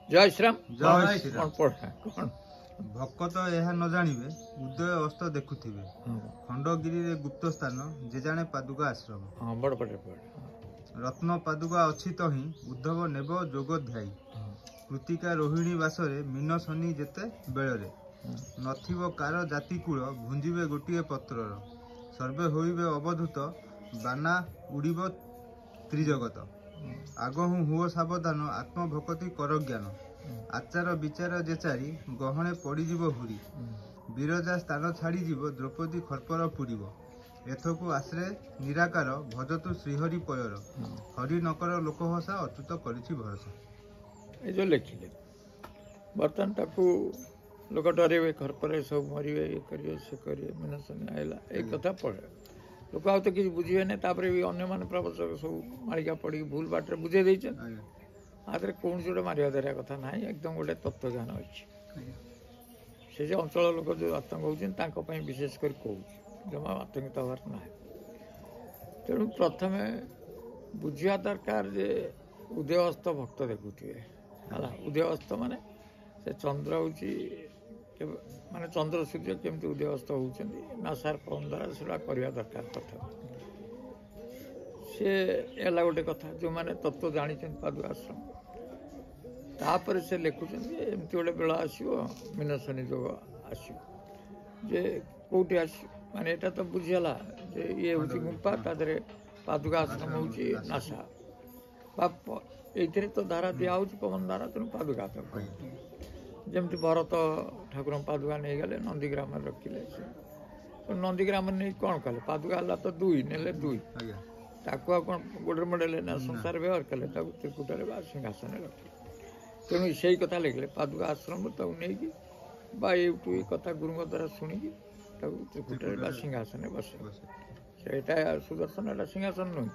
जय श्रीराम जय श्रीराम। पढ़ा कौन भक्त यह न जानिबे उदय अस्त देखुथिबे खंडगिरी रे गुप्त स्थान जे जाने पादुका आश्रम हाँ बड़ पड़े पड़ रत्न पादुका अछि तहि उद्धव नेब जोग ध्याई कृतिका रोहिणी बासरे मीन शनि जेते बेଳରେ नथिब कार जाति कूल भुंजिबे गोटिए पत्रर सर्वे होइबे अवधूत बाना उड़िब त्रिजगत आगहु हुओ सावधान आत्मभक्ति कर ज्ञान आचार विचार जे चारि गहणे पड़ीजिब हुरी विरजा स्थान छाड़ीजिब द्रौपदी खर्पर पुरीब एथकु आश्रे निराकार भजतु श्रीहरि पयर हरि नकर लोकहसा अच्युत करिछि भरसा ये जो लिखिले बर्तन ताकू लोक डरेबे घर पर सब मरिबे ये करिए से करिए मीन शनि आइला एक कथा पढ़े लोक आउ तो किसी बुझे नहीं तापर भी अन्य मान प्रवचक सब मालिका पड़ी भूल बाटे बुझे देछन आदरे कौन जोड़े मारिया देरा कथा ना एकदम गोटे तत्व ज्ञान अच्छी से जो अंचल लोक जो आतंक होती विशेष कर कहूँ जमा आतंकित हबार ना तेणु प्रथम बुझा दरकार जे उदय अस्त भक्त देखुए है उदय अस्त माने से चंद्र हूँ माने चंद्र सूर्य केमती उदय अस्त होती नासार पवन द्वारा से करवा दरकार प्रथम से है गोटे कथा जो मैंने तत्व जानी पादुका आश्रम तापर से लिखुं एमती गोटे बेला आसो मीन शनि जोग आसो जे कौटी आस माने एटा तो बुझीगला जे ये हूँ गुंपा तादे पादुका आश्रम हूँ नासा ये तो धारा दिया पवन धारा तेणु पादुका जमी भरत ठाकुर पादुका नहीं गले नंदीग्राम रखिले नंदीग्राम नहीं कौन कले पादुका है तो दुई ने दुई ताकू कौन गोड़े मडेले ना संसार व्यवहार कले त्रिकुटे सिंहासन रखिले तेणु से कथा लिखले पादुका आश्रम तक नहीं ये कथा गुरु द्वारा शुणिकी त्रिकुटे सिंहासन बस से सुदर्शन है सिंहासन नुह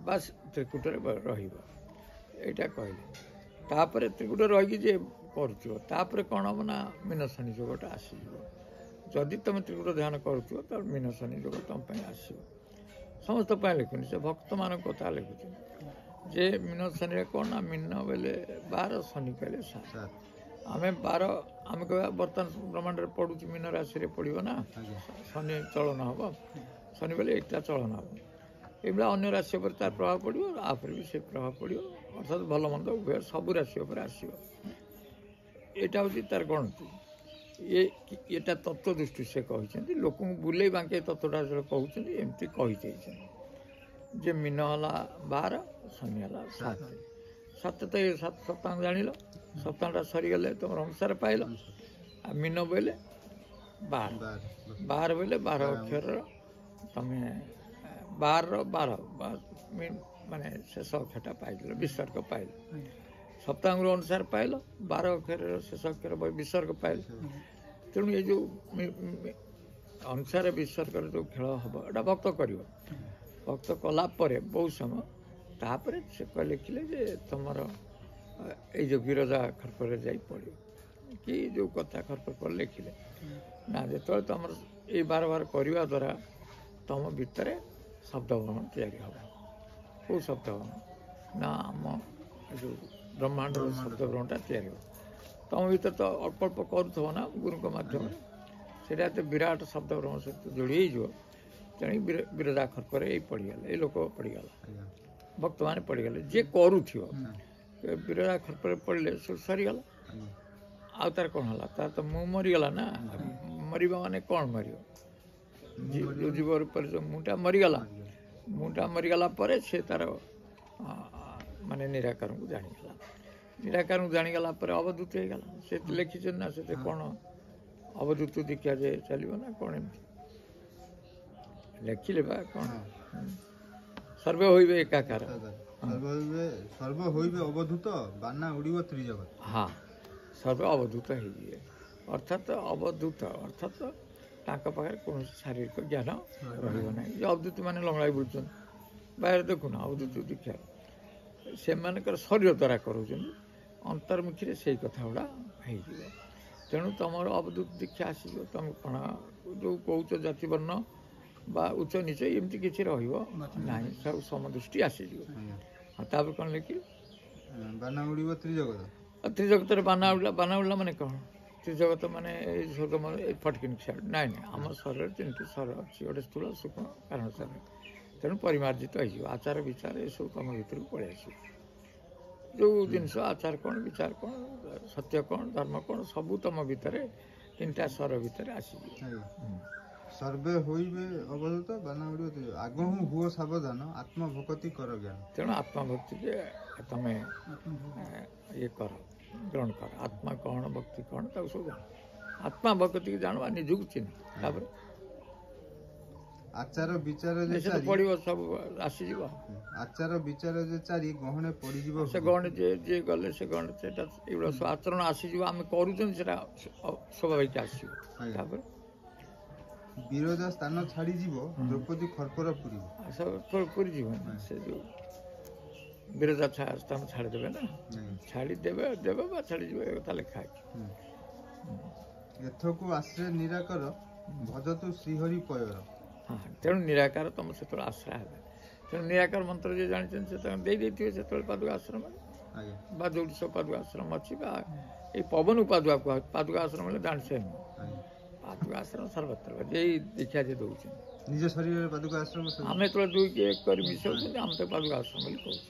बास त्रिकुटे रहीटा कहले तापर त्रिकुटे रहीकि जे कर कौन हम ना मीन शनि जोगटा आसज जदि तुम त्रिकुट ध्यान कर मीन शनि जोग तुम आस समस्त लिखुनि से भक्त मान कथा लिखुन जे मीन शनि कौन ना मीन बेले 12 शनि कहले 7 आम 12 आम कह बर्तमान ब्रह्मांड पड़ू मीन राशि पड़ो ना शनि चलन हम शनि बेले एकटा चलन हम ये अन्य राशि पर तार प्रभाव पड़ो आपर भी से प्रभाव पड़ो अर्थात भल मंद उभय सबू राशि आसो यहाँ हूँ तार गणति ये तत्व दृष्टि से कहते लोक बुले बांके तत्वटा जो कहते एमती कही जे मीन है 12 शनि है 7 7 तो ये 7 सप्ताह जान सप्ताहटा सरीगले तुम संसार पाइल आ मीन बोले 12 बोले 12 अक्षर तुम 12 माने शेष अक्षरटा पाइल विसर्ग पाइल सप्तांग अनुसार पाइल 12 अक्षर शेष अक्षर विसर्ग पाइल तेणु ये जो अनुसार विसर्ग जो खेल हम एटा भक्त कर भक्त कलापर बहुत समय तापर से लिखिले जे तुम ये जो विरजा खरपर जा पड़ो कि जो कथा खरपर पर लिखिले ना जो तुम ये बार बार करने द्वारा तुम भितर शब्दभ्रम तैयारी हम कौ शब्दभ्रम ना आम जो ब्रह्मांड शब्दभ्रमटा तैयारी हो तुम भर तो अल्प अल्प करूथो ना गुरु मध्यम से विराट शब्दभ्रम सहित जोड़ी हो तेणु विरजा खरपर ये पड़गले ये लोक पड़गला भक्त मैंने पड़गले जे करू विरजा खरपर पड़े सब सरीगला आ तार कौन है तार तो मुँह मरीगला ना मरवा माने कौन मर जीव रूप जो मुँटा मरीगला मुँटा मरीगला से तार माने निराकार को जानीगला निराकार को जानीगला अवधूत हो गला से लिखी ना से कौन अवधूत दीक्षा जे चलो ना कौन एम लिखिले कौन सर्वे होइबे एकाकार सर्व होइबे अवधूत बाना उड़िब त्रिजगत हाँ सर्वे अवधूत हो अर्थात अवधूत अर्थात पाखे कौन शारीरिक ज्ञान रहा जो अवधूत मैंने लंगड़ाई बुलूँ बाहर देखुना अवधूत दीक्षा से शरीर द्वारा करों अंतर्मुखी से कथा गुड़ा हो तेणु तुम अवधूत दीक्षा आस तुम कौन जो कौच जाति वर्ण बा उच्च नीच एमती किसी रहा सब समदृष्टि आसीज तापर कौन लिखी बाना उड़िब त्रिजगत ତ୍ରିଜଗତରେ ବାନା ଉଡ଼ିଲା ମାନେ କ'ଣ? ତ୍ରିଜଗତ ମାନେ ଏଇ ସ୍ୱର୍ଗ ଏଇ ଫଟକିନି ଛାଡ଼ ନାଇଁ ନାଇଁ, ଆମ ଶରୀରରେ ତିନିଟି ସ୍ୱର ଅଛି, ଗୋଟେ ସ୍ଥୂଳ ସୂକ୍ଷ୍ମ କାରଣ ଶରୀର। ତେଣୁ ପରିମାର୍ଜିତ ହେଇଯିବ। ଆଚାର ବିଚାର ଏସବୁ ତମ ଭିତରକୁ ପଳେଇ ଆସିବ। ଯେଉଁ ଜିନିଷ ଆଚାର କ'ଣ, ବିଚାର କ'ଣ, ସତ୍ୟ କ'ଣ, ଧର୍ମ କ'ଣ, ସବୁ ତମ ଭିତରେ ତିନିଟା ସ୍ୱର ଭିତରେ ଆସିଯିବ। ସର୍ବେ ହୋଇବେ ଅବଧୂତ ବାନା ଉଡ଼ିବ ଆଗହୁ ହୁଅ ସାବଧାନ ଆତ୍ମଭକ୍ତି କର ଜ୍ଞାନ। ତେଣୁ ଆତ୍ମଭକ୍ତିକେ ତମେ ଇଏ କର, ଗ୍ରହଣ କର। ଆତ୍ମା କ'ଣ, ଭକ୍ତି କ'ଣ, ତାକୁ ସବୁ ଜାଣ। ଆତ୍ମା ଭକ୍ତିକି ଜାଣ, ନିଜକୁ ଚିହ୍ନ। ତାପରେ ଆଚାର ବିଚାର ଯେ ସେ ପଡ଼ିବ, ସବୁ ଆସିଯିବ। ଆଚାର ବିଚାର ଯେ ଚାରି ଗହଣେ ପଡ଼ିଯିବ। ସେ ଗହଣେ ଯିଏ ଗଲେ ସେ ଗହଣେ ସେଟା ଏଗୁଡ଼ା ସବୁ ଆଚରଣ ଆସିଯିବ। ଆମେ କରୁଛନ୍ତି ସେଟା ସ୍ୱାଭାବିକ ଆସିବ। ତାପରେ ବିରଜା ସ୍ଥାନ ଛାଡ଼ିଯିବ ଦ୍ରୌପଦୀ ଖର୍ପର ପୁରିବ। ପୁରୀ ଯିବନି, ସେ ଯେଉଁ ବିରଜା ସ୍ଥାନ ଛାଡ଼ିଦେବେ ନା, ଛାଡ଼ିଦେବେ ଦେବେ ବା ଛାଡ଼ିଯିବେ, ଏ କଥା ଲେଖା ଅଛି। ଏଥକୁ ଆଶ୍ରୟ ନିରାକର ଭଜତୁ ଶ୍ରୀହରି ପୟର। ହଁ, ତେଣୁ ନିରାକାର ତମ ସେତେବେଳେ ଆଶ୍ରୟ ହେବେ। ତେଣୁ ନିରାକାର ମନ୍ତ୍ର ଯିଏ ଜାଣିଛନ୍ତି ସେ ତାଙ୍କୁ ଦେଇଥିବେ ସେତେବେଳେ ପାଦୁକା ଆଶ୍ରମ, ବା ଯେଉଁଠି ସବୁ ପାଦୁକା ଆଶ୍ରମ ଅଛି, ବା ଏଇ ପବନ ପାଦୁକା କୁହାଉଛି। ପାଦୁକା ଆଶ୍ରମ ହେଲେ ଜାଣିଛେ ନୁହଁ, ପାଦୁକା ଆଶ୍ରମ ସର୍ବତ୍ର ଏଇ ଦୀକ୍ଷା ଯେ ଦେଉଛନ୍ତି ନିଜ ଶରୀରରେ ପାଦୁକା ଆଶ୍ରମ। ଆମେ ଯେତେବେଳେ ଦୁଇକି ଏକ କରି ମିଶାଉଛନ୍ତି, ଆମେ ତ ପାଦୁକା ଆଶ୍ରମ ବୋଲି କହୁଛୁ।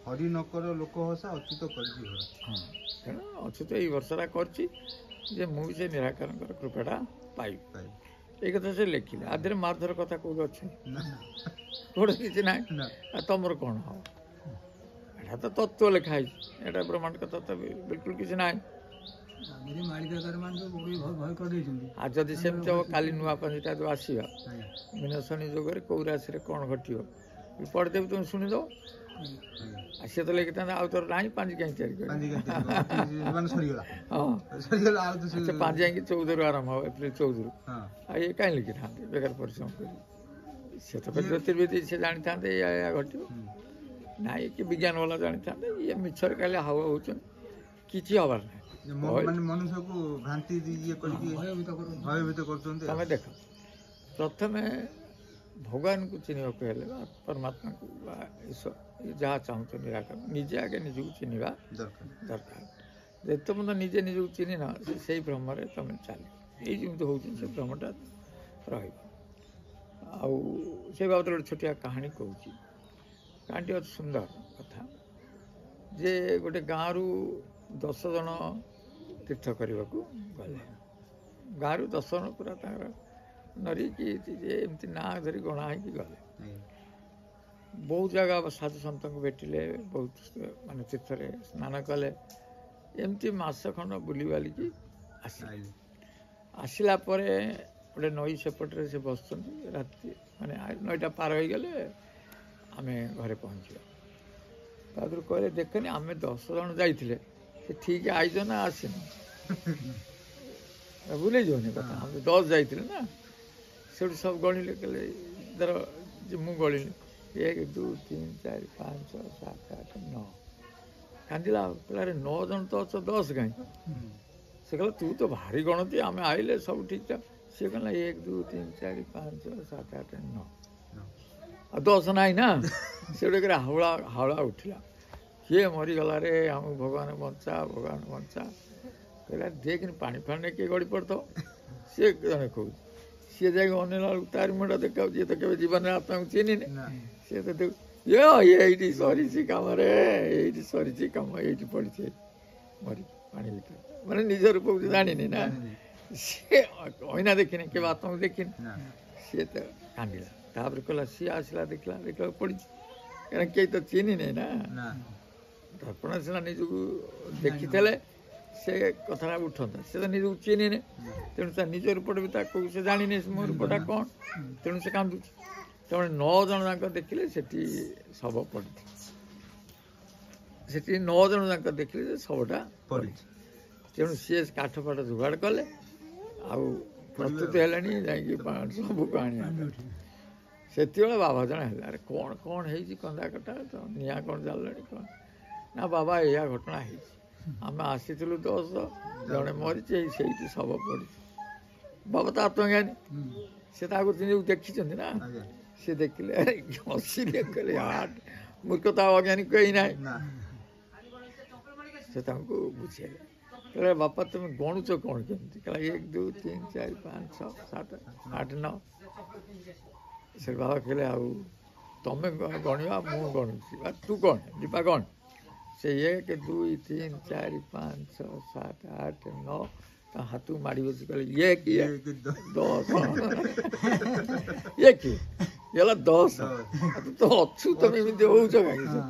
ହରି ନକର ଲୋକ ହସା ଅଚ୍ୟୁତ କରିଛି ଘର। ହଁ, ତେଣୁ ଅଚ୍ୟୁତ ଏଇ ବର୍ଷଟା କରିଛି ଯେ ମୁଁ ସେ ନିରାକାରଙ୍କର କୃପାଟା ପାଇବି। ଏଇ କଥା ସେ ଲେଖିଲେ। ଆଦେହରେ ମାରଧର କଥା କୋଉଠି ଅଛି? କୋଉଠି କିଛି ନାହିଁ। ଆଉ ତମର କ'ଣ ହବ? ଏଇଟା ତ ତତ୍ତ୍ୱ ଲେଖା ହେଇଛି, ଏଇଟା ବ୍ରହ୍ମାଣ୍ଡ କଥା ତ ବିଲକୁଲ କିଛି ନାହିଁ। ଆଉ ଯଦି ସେମିତି ହବ, କାଲି ନୂଆ ପାଞ୍ଚଟା ଯୋଉ ଆସିବା ମିନଶନି ଯୋଗରେ କୋଉ ରାଶିରେ କ'ଣ ଘଟିବ ପଢ଼ିଦେବି, ତୁମେ ଶୁଣିଦବ। ଆଉ ସିଏ ତ ଲେଖିଥାନ୍ତେ ଆଉ ତୋର ନାହିଁ ପାଞ୍ଚ କାହିଁ ତିଆରି କରି। ହଁ, ସେ ପାଞ୍ଚ ଯାଇକି 14ରୁ ଆରମ୍ଭ ହବ, ଏପ୍ରିଲ 14ରୁ। ଆଉ ଇଏ କାହିଁ ଲେଖିଥାନ୍ତେ ବେକାର ପରିଶ୍ରମ କରି? ସେ ତ ଜ୍ୟୋତିର୍ବିଦ, ସେ ଜାଣିଥାନ୍ତେ ଏଇଆ ଘଟିବ। ନାଇଁ କି ବିଜ୍ଞାନ ବାଲା ଜାଣିଥାନ୍ତେ। ଇଏ ମିଛରେ କାଲି ହାୱା ହଉଛନ୍ତି, କିଛି ହବାର ନାହିଁ। ମନୁଷ୍ୟକୁ ଭ୍ରାନ୍ତି ଇଏ କରିକି ଭୟଭୀତ କରୁଛନ୍ତି। ତମେ ଦେଖ, ପ୍ରଥମେ ଭଗବାନଙ୍କୁ ଚିହ୍ନିବାକୁ ହେଲେ ବା ପରମାତ୍ମାକୁ ବା ଈଶ୍ୱର ଯାହା ଚାହୁଁଛ ନିରାକାର, ନିଜେ ଆଗେ ନିଜକୁ ଚିହ୍ନିବା ଦରକାର। ଯେତେ ପର୍ଯ୍ୟନ୍ତ ନିଜେ ନିଜକୁ ଚିହ୍ନିନ, ସେଇ ଭ୍ରମରେ ତମେ ଚାଲିବ। ଏଇ ଯେମିତି ହେଉଛି ସେ ଭ୍ରମଟା ରହିବ। ଆଉ ସେ ବାବଦରେ ଗୋଟେ ଛୋଟିଆ କାହାଣୀ କହୁଛି। କାହାଣୀଟି ଅତି ସୁନ୍ଦର କଥା ଯେ ଗୋଟେ ଗାଁରୁ 10 ଜଣ ତୀର୍ଥ କରିବାକୁ ଗଲେ। ଗାଁରୁ 10 ଜଣ ପୁରା ତାଙ୍କର ନରିକି ଏମିତି ନାଁ ଧରି ଗଣା ହେଇକି ଗଲେ। ବହୁତ ଜାଗା ସାଧୁ ସନ୍ତଙ୍କୁ ଭେଟିଲେ, ବହୁତ ମାନେ ତୀର୍ଥରେ ସ୍ନାନ କଲେ। ଏମିତି ମାସ ଖଣ୍ଡ ବୁଲି ବାଲିକି ଆସିଲେ। ଆସିଲା ପରେ ଗୋଟେ ନଈ ସେପଟରେ ସେ ବସୁଛନ୍ତି। ରାତି ମାନେ ନଈଟା ପାର ହେଇଗଲେ ଆମେ ଘରେ ପହଞ୍ଚିବା। ତାପରେ କହିଲେ, ଦେଖନି ଆମେ 10 ଜଣ ଯାଇଥିଲେ, ସେ ଠିକ୍ ଆଇଛ ନା ଆସିନ? ଭୁଲେଇ ଯିବନି କଥା, ଆମେ 10 ଯାଇଥିଲେ ନା। ସେଠୁ ସବୁ ଗଣିଲେ, କହିଲେ ଧର ଯେ ମୁଁ ଗଣିଲି 1 2 3 4 5 6 7 8 9। କାନ୍ଦିଲା ଆଉ କହିଲା, ଆରେ 9 ଜଣ ତ ଅଛ, 10 କାହିଁ? ସେ କହିଲା, ତୁ ତ ଭାରି ଗଣତି, ଆମେ ଆଇଲେ ସବୁ ଠିକ୍ ଠାକ୍। ସିଏ କହିଲା 1 2 3 4 5 6 7 8 9 ଆଉ 10 ନାହିଁ ନା। ସେଗୁଡ଼ା କରି ହାଉଳା ଉଠିଲା। କିଏ ମରିଗଲା ରେ, ଆମକୁ ଭଗବାନ ବଞ୍ଚା, ଭଗବାନ ବଞ୍ଚା। କହିଲା, ଦେଖିନି ପାଣି ଫାଣିରେ କିଏ ଗଡ଼ି ପଡ଼ିଥିବ। ସିଏ ଜଣେ କହୁଛି। ସିଏ ଯାଇକି ଅନେଇଲା ବେଳକୁ ତାରି ମୁଣ୍ଡ ଦେଖାଉଛି। ଇଏ ତ କେବେ ଜୀବନରେ ଆତ୍ମାକୁ ଚିହ୍ନିନି। ସିଏ ତ ଏଇଠି ସରିଛି କାମରେ, ଏଇଠି ସରିଛି କାମ, ଏଇଠି ପଡ଼ିଛି ମରି ପାଣି ଭିତରେ। ମାନେ ନିଜ ରୂପକୁ ଜାଣିନି ନା, ସିଏ ଅଇନା ଦେଖିନି, କେବେ ଆତ୍ମାକୁ ଦେଖିନି। ସିଏ ତ କାନ୍ଦିଲା। ତାପରେ କହିଲା, ସିଏ ଆସିଲା, ଦେଖିଲା ପଡ଼ିଛି। କାରଣ କେହି ତ ଚିହ୍ନିନି ନା। ଦର୍ପଣ ସିନା ନିଜକୁ ଦେଖିଥିଲେ ସେ କଥାଟା ଉଠନ୍ତା। ସେ ତ ନିଜକୁ ଚିହ୍ନିନି, ତେଣୁ ତା ନିଜ ରୂପଟା ବି ତାକୁ ସେ ଜାଣିନି ମୋ ରୂପଟା କ'ଣ। ତେଣୁ ସେ କାନ୍ଦୁଛି। ତେଣୁ 9 ଜଣ ଯାକ ଦେଖିଲେ ସେଠି ଶବ ପଡ଼ିଛି। ସେଠି 9 ଜଣ ଯାକ ଦେଖିଲେ ଯେ ଶବଟା ପଡ଼ିଛି। ତେଣୁ ସିଏ କାଠ ଫାଠ ଯୋଗାଡ଼ କଲେ, ଆଉ ପ୍ରସ୍ତୁତ ହେଲେଣି ଯାଇକି ସବୁକୁ ଆଣିବା। ସେତେବେଳେ ବାବା ଜଣେ ହେଲା, ଆରେ କ'ଣ ହେଇଛି କନ୍ଦା କଟା, ତ ନିଆଁ କ'ଣ ଜାଳିଲାଣି କ'ଣ? ନା ବାବା, ଏଇଆ ଘଟଣା ହେଇଛି। ଆମେ ଆସିଥିଲୁ 10 ଜଣେ ମରିଛି, ସେଇଠି ଶବ ପଡ଼ିଛି। ବାବା ତ ଆତ୍ମଜ୍ଞାନୀ, ସେ ତାକୁ ଦେଖିଛନ୍ତି ନା। ସେ ଦେଖିଲେ, ହସିଲେ, କହିଲେ, ମୂର୍ଖତା ଅଜ୍ଞାନୀ କେହି ନାହିଁ। ସେ ତାଙ୍କୁ ବୁଝେଇଲେ କହିଲେ ବାପା ତୁମେ ଗଣୁଛ କ'ଣ କେମିତି କହିଲା 1 2 3 4 5 6 7 8 9 ସେ ବାବା କହିଲେ ଆଉ ତମେ ଗଣିବା ମୁଁ ଗଣୁଛି ତୁ ଗଣ ଦୀପା ଗଣ ସେ 1 2 3 4 5 6 7 8 9 ତା ହାତକୁ ମାଡ଼ି ବସି କହିଲେ 1 10 ଇଏ କିଏ ହେଲା 10 ତୁ ତ ଅଛୁ ତମେ ଏମିତି ହଉଛ କାହିଁକି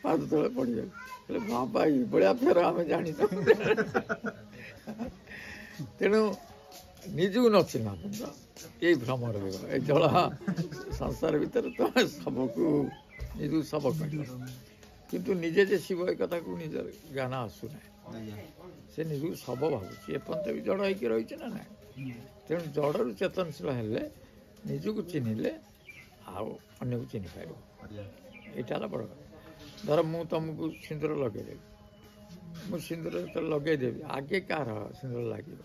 ପାଦ ତଳେ ପଡ଼ିଗଲେ କହିଲେ ବାବା ଏଇଭଳିଆ ଫେର ଆମେ ଜାଣିଛୁ ତେଣୁ ନିଜକୁ ନ ଚିହ୍ନା ଏଇ ଭ୍ରମ ରହିବ ଏଇ ଜଳ ସଂସାର ଭିତରେ ତମେ ସବୁକୁ ନିଜକୁ ଶବ କରିବ କିନ୍ତୁ ନିଜେ ଯେ ଶିବ ଏ କଥାକୁ ନିଜର ଜ୍ଞାନ ଆସୁନାହିଁ ସେ ନିଜକୁ ଶବ ଭାବୁଛି ଏପର୍ଯ୍ୟନ୍ତ ବି ଜଡ଼ ହେଇକି ରହିଛି ନା ନାହିଁ ତେଣୁ ଜଡ଼ରୁ ଚେତନଶୀଳ ହେଲେ ନିଜକୁ ଚିହ୍ନିଲେ ଆଉ ଅନ୍ୟକୁ ଚିହ୍ନି ପାରିବ ଏଇଟା ହେଲା ବଡ଼ କଥା ଧର ମୁଁ ତୁମକୁ ସିନ୍ଦୁର ଲଗେଇଦେବି ମୁଁ ସିନ୍ଦୁର ଯେତେବେଳେ ଲଗେଇଦେବି ଆଗେ କାହାର ସିନ୍ଦୁର ଲାଗିବ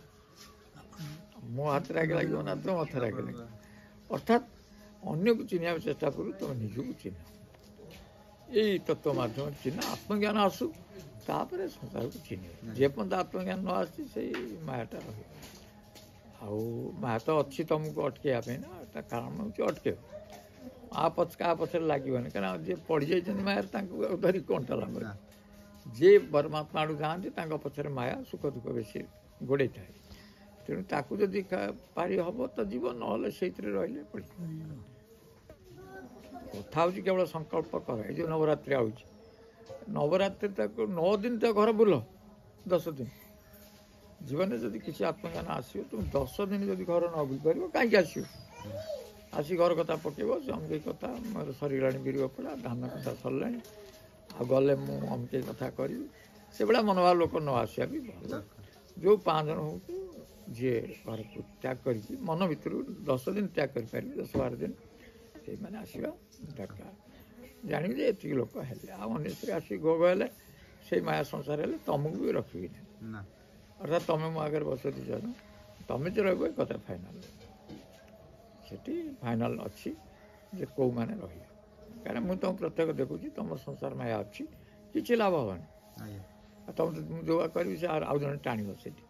ମୋ ହାତରେ ଆଗେ ଲାଗିବ ନା ତୁମ ହାତରେ ଆଗେ ଲାଗିବ ଅର୍ଥାତ୍ ଅନ୍ୟକୁ ଚିହ୍ନିବାକୁ ଚେଷ୍ଟା କରୁ ତୁମେ ନିଜକୁ ଚିହ୍ନ ଏଇ ତତ୍ତ୍ୱ ମାଧ୍ୟମରେ ଚିହ୍ନ ଆତ୍ମଜ୍ଞାନ ଆସୁ ତାପରେ ସଂସାରକୁ ଚିହ୍ନିବ ଯେପର୍ଯ୍ୟନ୍ତ ଆତ୍ମଜ୍ଞାନ ନ ଆସିଛି ସେଇ ମାୟାଟା ରହିବ ଆଉ ମାୟା ତ ଅଛି ତୁମକୁ ଅଟକେଇବା ପାଇଁ ନା ତା କାରଣ ହେଉଛି ଅଟକେଇବ କାହା ପଛରେ ଲାଗିବନି କାରଣ ଯିଏ ପଡ଼ିଯାଇଛନ୍ତି ମାୟାରେ ତାଙ୍କୁ ଧରି କ'ଣଟା ଲାଭ ଯିଏ ପରମାତ୍ମା ଆଡ଼କୁ ଯାଆନ୍ତି ତାଙ୍କ ପଛରେ ମାୟା ସୁଖ ଦୁଃଖ ବେଶୀ ଗୋଡ଼େଇଥାଏ ତେଣୁ ତାକୁ ଯଦି ପାରି ହେବ ତ ଯିବ ନହେଲେ ସେଇଥିରେ ରହିଲେ ପଡ଼ିବ କଥା ହେଉଛି କେବଳ ସଂକଳ୍ପ କର ଏଇ ଯେଉଁ ନବରାତ୍ରି ହେଉଛି ନବରାତ୍ରି ତାକୁ 9 ଦିନ ତ ଘର ବୁଲ 10 ଦିନ ଜୀବନରେ ଯଦି କିଛି ଆତ୍ମଜ୍ଞାନ ଆସିବ ତୁମେ 10 ଦିନ ଯଦି ଘର ନ ବୁଲିପାରିବ କାହିଁକି ଆସିବ ଆସି ଘର କଥା ପକେଇବ ସେ ଅମକେଇ କଥା ମୋର ସରିଗଲାଣି ବିରିବ ପଡ଼ା ଧାନ କଥା ସରିଲାଣି ଆଉ ଗଲେ ମୁଁ ଅମକେଇ କଥା କରିବି ସେଭଳିଆ ମନୋଭାବ ଲୋକ ନ ଆସିବା ବି ଭଲ ଯେଉଁ 5 ଜଣ ହୁଅନ୍ତୁ ଯିଏ ଘରକୁ ତ୍ୟାଗ କରିକି ମନ ଭିତରୁ 10 ଦିନ ତ୍ୟାଗ କରିପାରିବେ 10-12 ଦିନ ସେଇମାନେ ଆସିବା ଦରକାର ଜାଣିବି ଯେ ଏତିକି ଲୋକ ହେଲେ ଆଉ ଅନ୍ୟଥିରେ ଆସିକି ଭୋଗ ହେଲେ ସେଇ ମାୟା ସଂସାର ହେଲେ ତୁମକୁ ବି ରଖିବି ନାହିଁ ଅର୍ଥାତ୍ ତୁମେ ମୋ ଆଗରେ ବସ 2 ଜଣ ତୁମେ ଯେ ରହିବ ଏ କଥା ଫାଇନାଲ୍ ସେଠି ଫାଇନାଲ୍ ଅଛି ଯେ କେଉଁମାନେ ରହିବେ କାରଣ ମୁଁ ତୁମ ପ୍ରତ୍ୟେକ ଦେଖୁଛି ତୁମର ସଂସାର ମାୟା ଅଛି କିଛି ଲାଭ ହେବନି ଆଉ ତୁମେ ମୁଁ ଯୋଗା କରିବି ସେ ଆଉ ଜଣେ ଟାଣିବ ସେଠି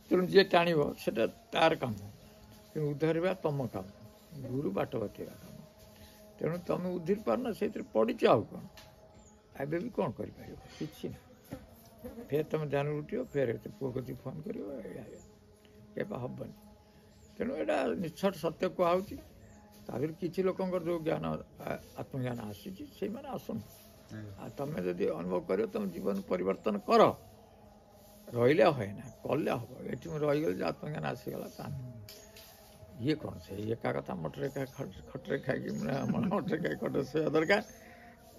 ତେଣୁ ଯିଏ ଟାଣିବ ସେଟା ତାର କାମ ତେଣୁ ଉଦ୍ଧାରିବା ତୁମ କାମ ଗୁରୁ ବାଟ ବତେଇବା କାମ ତେଣୁ ତୁମେ ଉଦ୍ଧିରି ପାରୁନ ସେଇଥିରେ ପଡ଼ିଛ ଆଉ କ'ଣ ଏବେ ବି କ'ଣ କରିପାରିବ କିଛି ନାହିଁ ଫେର ତୁମେ ଧ୍ୟାନ ଉଠିବ ଫେର ଏତେ ପୁଅ କତି ଫୋନ୍ କରିବ କେବେ ହେବନି ତେଣୁ ଏଇଟା ନିଶ୍ଚଟ ସତ୍ୟ କୁହାହେଉଛି ତା ଭିତରେ କିଛି ଲୋକଙ୍କର ଯେଉଁ ଜ୍ଞାନ ଆତ୍ମଜ୍ଞାନ ଆସିଛି ସେଇମାନେ ଆସନ୍ତୁ ଆଉ ତୁମେ ଯଦି ଅନୁଭବ କରିବ ତୁମେ ଜୀବନ ପରିବର୍ତ୍ତନ କର ରହିଲେ ହୁଏ ନା କଲେ ହେବ ଏଠି ମୁଁ ରହିଗଲି ଯେ ଆତ୍ମଜ୍ଞାନ ଆସିଗଲା ତା ଇଏ କ'ଣ ସେଇ ଏକା କଥା ଖଟରେ ଖାଇକି ମଟରେ ଖାଇ ଖଟରେ ଶୋଇବା ଦରକାର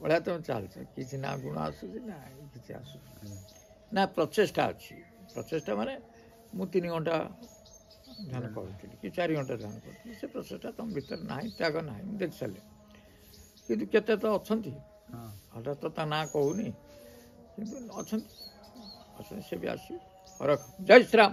ଭଳିଆ ତୁମେ ଚାଲିଛ କିଛି ନା ଗୁଣ ଆସୁଛି ନା କିଛି ଆସୁଛି ନା ପ୍ରଚେଷ୍ଟା ଅଛି ପ୍ରଚେଷ୍ଟା ମାନେ ମୁଁ 3 ଘଣ୍ଟା ଧ୍ୟାନ କରୁଥିଲି କି 4 ଘଣ୍ଟା ଧ୍ୟାନ କରୁଥିଲି ସେ ପ୍ରଚେଷ୍ଟା ତୁମ ଭିତରେ ନାହିଁ ତ୍ୟାଗ ନାହିଁ ମୁଁ ଦେଖି ସାରିଲି କିନ୍ତୁ କେତେ ତ ଅଛନ୍ତି ହଠାତ୍ ତ ତା ନାଁ କହୁନି କିନ୍ତୁ ଅଛନ୍ତି ସେ ବି ଆସିବେ ରଖ ଜୟ ଶ୍ରୀରାମ।